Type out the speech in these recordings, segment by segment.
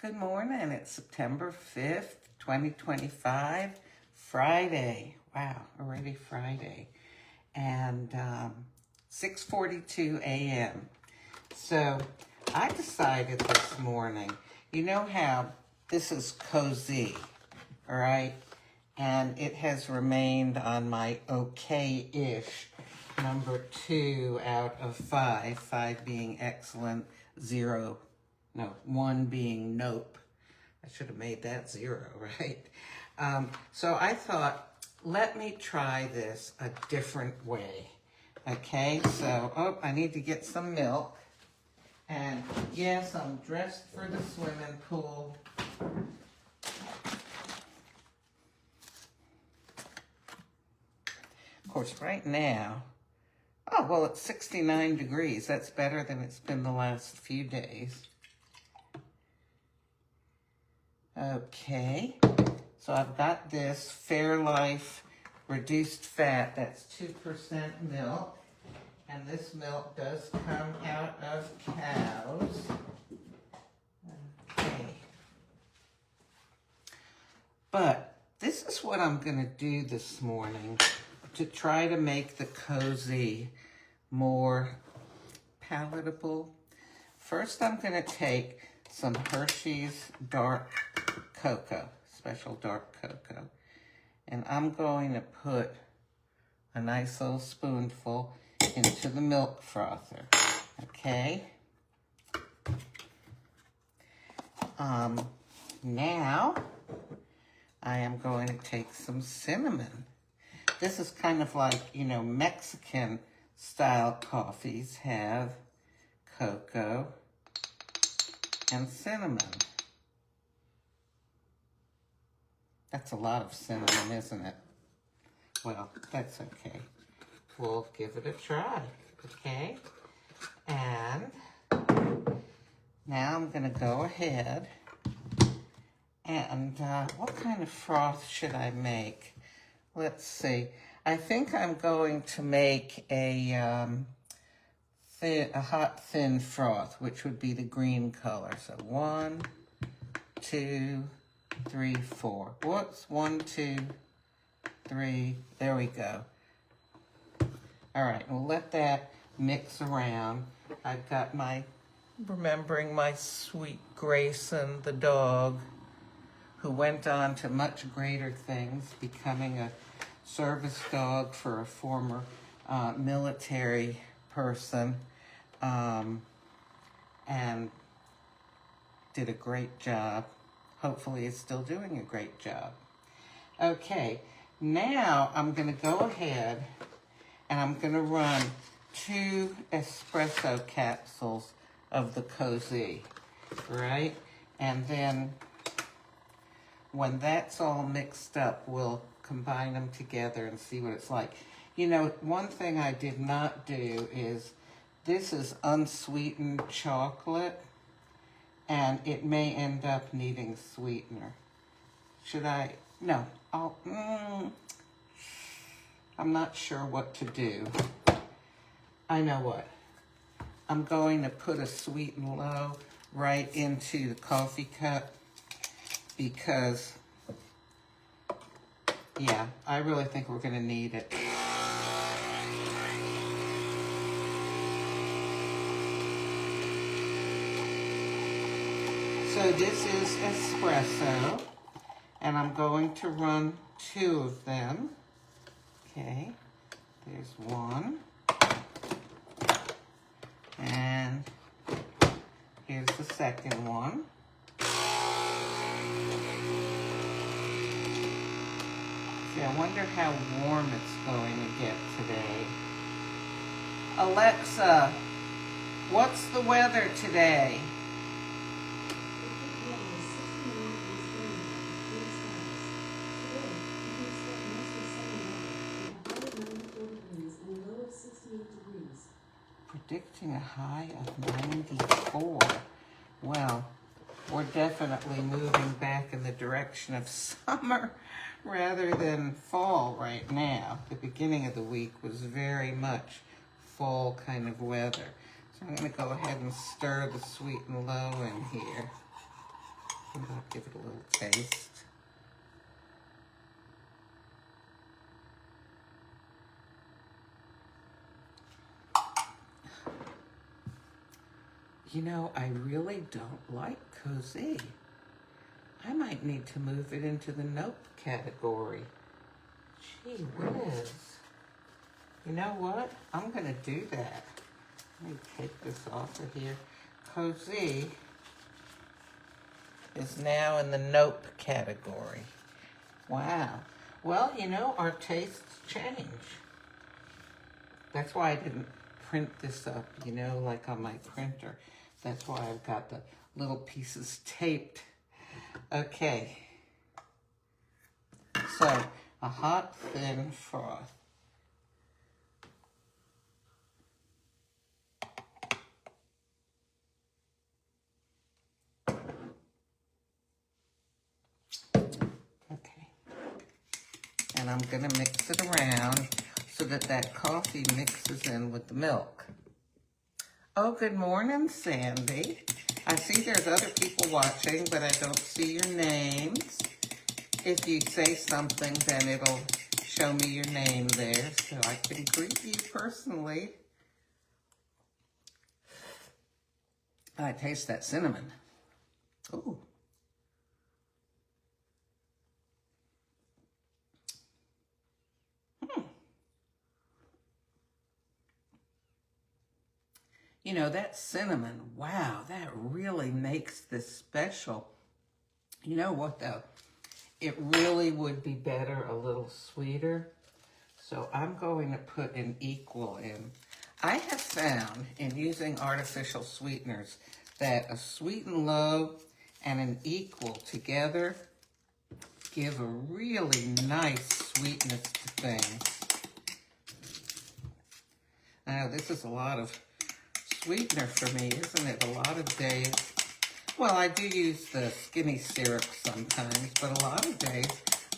Good morning. It's September 5th, 2025, Friday. Wow, already Friday. And 6:42 a.m. So I decided this morning, you know how this is Cosi, all right? And it has remained on my okay-ish number 2 out of 5, 5 being excellent, 1 being nope. I should have made that 0, right? So I thought, let me try this a different way. Okay, so, I need to get some milk. And yes, I'm dressed for the swimming pool. Of course, right now, it's 69 degrees. That's better than it's been the last few days. Okay, so I've got this Fairlife reduced fat. That's 2% milk. And this milk does come out of cows. Okay. But this is what I'm going to do this morning to try to make the Cosi more palatable. First, I'm going to take some Hershey's dark cocoa, special dark cocoa, and I'm going to put a nice little spoonful into the milk frother, okay? Now, I am going to take some cinnamon. This is kind of like, Mexican style coffees have cocoa and cinnamon. That's a lot of cinnamon, isn't it? Well, that's okay. We'll give it a try, okay? And now I'm going to go ahead and what kind of froth should I make? Let's see. I think I'm going to make a hot thin froth, which would be the green color. So 1, 2, 3, 4. Whoops, 1, 2, 3. There we go. All right, we'll let that mix around. I've got remembering my sweet Grayson, the dog, who went on to much greater things, becoming a service dog for a former military person, and did a great job. Hopefully he's still doing a great job. Okay, now I'm going to go ahead and I'm going to run 2 espresso capsules of the Cosi, right? And then when that's all mixed up, we'll combine them together and see what it's like. One thing I did not do is, this is unsweetened chocolate, and it may end up needing sweetener. Should I? No. I'm not sure what to do. I know what. I'm going to put a sweet and low right into the coffee cup because, yeah, I really think we're going to need it. So this is espresso, and I'm going to run 2 of them. Okay, there's 1. And here's the second one. See, I wonder how warm it's going to get today. Alexa, what's the weather today? Predicting a high of 94. Well, we're definitely moving back in the direction of summer rather than fall right now. The beginning of the week was very much fall kind of weather. So I'm going to go ahead and stir the sweet and low in here. I'll give it a little taste. You know, I really don't like Cosi. I might need to move it into the nope category. Gee whiz. You know what? I'm going to do that. Let me take this off of here. Cosi is now in the nope category. Wow. Well, you know, our tastes change. That's why I didn't print this up, you know, like on my printer. That's why I've got the little pieces taped. Okay. So, a hot, thin froth. Okay. And I'm going to mix it around so that that coffee mixes in with the milk. Oh, good morning, Sandy. I see there's other people watching, but I don't see your names. If you say something, then it'll show me your name there so I can greet you personally. I taste that cinnamon. Ooh. You know, that cinnamon, wow, that really makes this special. You know what, though? It really would be better a little sweeter. So I'm going to put an equal in. I have found in using artificial sweeteners that a sweet and low and an equal together give a really nice sweetness to things. Now, this is a lot of sweetener for me, isn't it? A lot of days. Well, I do use the skinny syrup sometimes, but a lot of days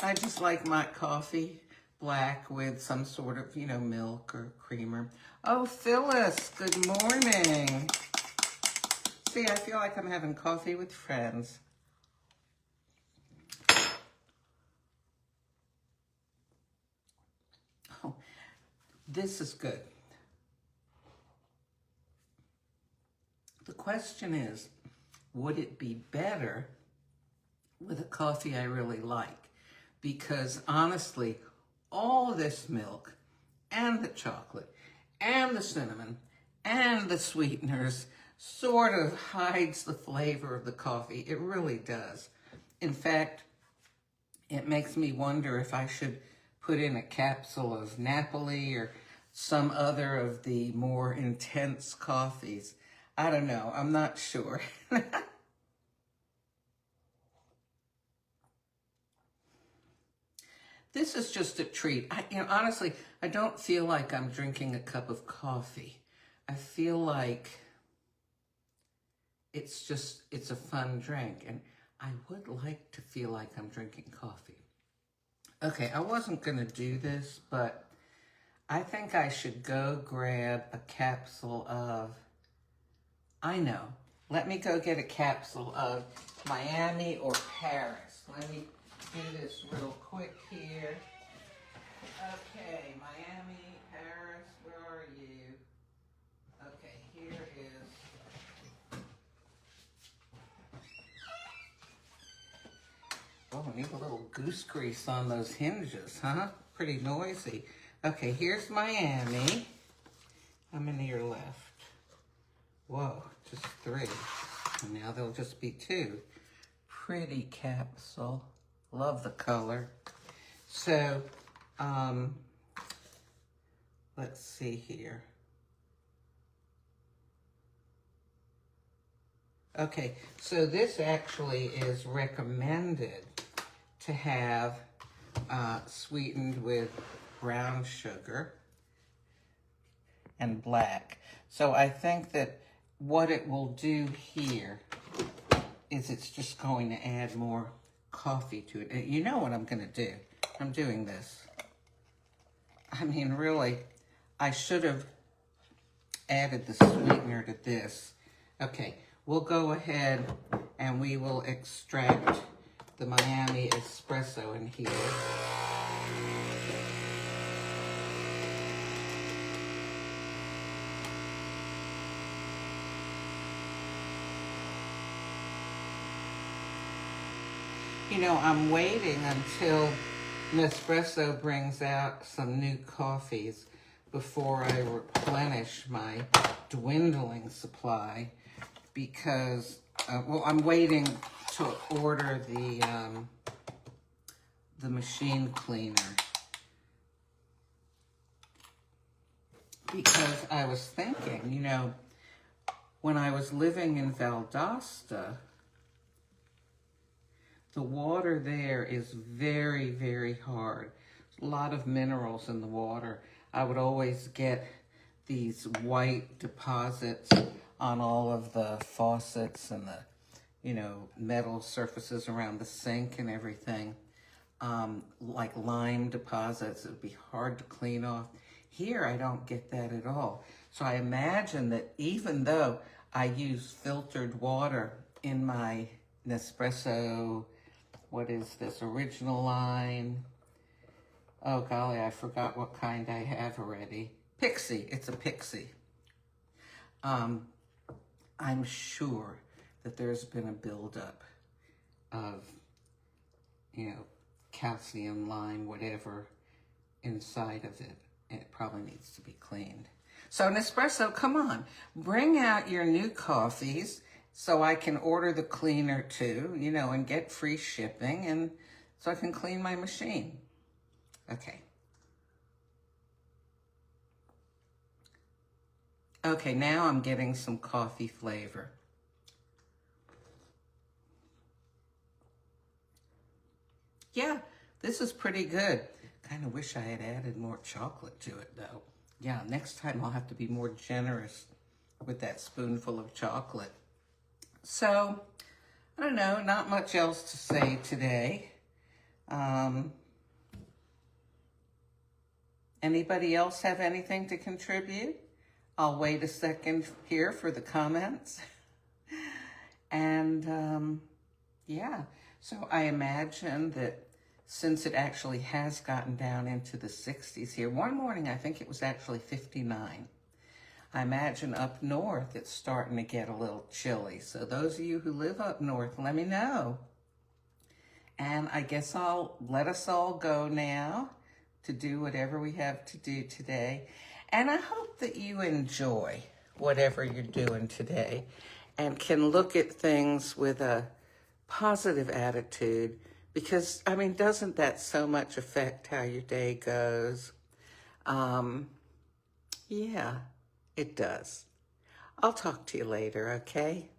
I just like my coffee black with some sort of, you know, milk or creamer. Oh, Phyllis, good morning. See, I feel like I'm having coffee with friends. Oh, this is good. The question is, would it be better with a coffee I really like? Because honestly, all this milk and the chocolate and the cinnamon and the sweeteners sort of hides the flavor of the coffee. It really does. In fact, it makes me wonder if I should put in a capsule of Napoli or some other of the more intense coffees. I don't know. I'm not sure. This is just a treat. Honestly, I don't feel like I'm drinking a cup of coffee. I feel like it's a fun drink, and I would like to feel like I'm drinking coffee. Okay, I wasn't going to do this, but I think I should go grab a capsule of, I know, let me go get a capsule of Miami or Paris. Let me do this real quick here. Okay, Miami, Paris, where are you? Okay, here is. Oh, I need a little goose grease on those hinges, huh? Pretty noisy. Okay, here's Miami. How many are left? Whoa, just 3. And now there'll just be 2. Pretty capsule. Love the color. So, let's see here. Okay, so this actually is recommended to have sweetened with brown sugar and black. So I think that what it will do here is it's just going to add more coffee to it. You know what I'm going to do? I'm doing this. I mean, really, I should have added the sweetener to this. Okay, we'll go ahead and we will extract the Miami Espresso in here. You know, I'm waiting until Nespresso brings out some new coffees before I replenish my dwindling supply, because, well, I'm waiting to order the machine cleaner, because I was thinking, you know, when I was living in Valdosta, the water there is very, very hard. A lot of minerals in the water. I would always get these white deposits on all of the faucets and the, you know, metal surfaces around the sink and everything. Like lime deposits, it would be hard to clean off. Here, I don't get that at all. So I imagine that even though I use filtered water in my Nespresso, what is this, original line? Oh golly, I forgot what kind I have already. Pixie, it's a Pixie. I'm sure that there's been a buildup of, you know, calcium, lime, whatever, inside of it. And it probably needs to be cleaned. So Nespresso, come on, bring out your new coffees so I can order the cleaner too, you know, and get free shipping, and so I can clean my machine. Okay. Okay, now I'm getting some coffee flavor. Yeah, this is pretty good. Kind of wish I had added more chocolate to it though. Yeah, next time I'll have to be more generous with that spoonful of chocolate. So, I don't know, not much else to say today. Anybody else have anything to contribute? I'll wait a second here for the comments. And yeah, so I imagine that since it actually has gotten down into the 60s here, one morning I think it was actually 59. I imagine up north it's starting to get a little chilly. So those of you who live up north, let me know. And I guess I'll let us all go now to do whatever we have to do today. And I hope that you enjoy whatever you're doing today and can look at things with a positive attitude, because, I mean, doesn't that so much affect how your day goes? Yeah, it does. I'll talk to you later, okay?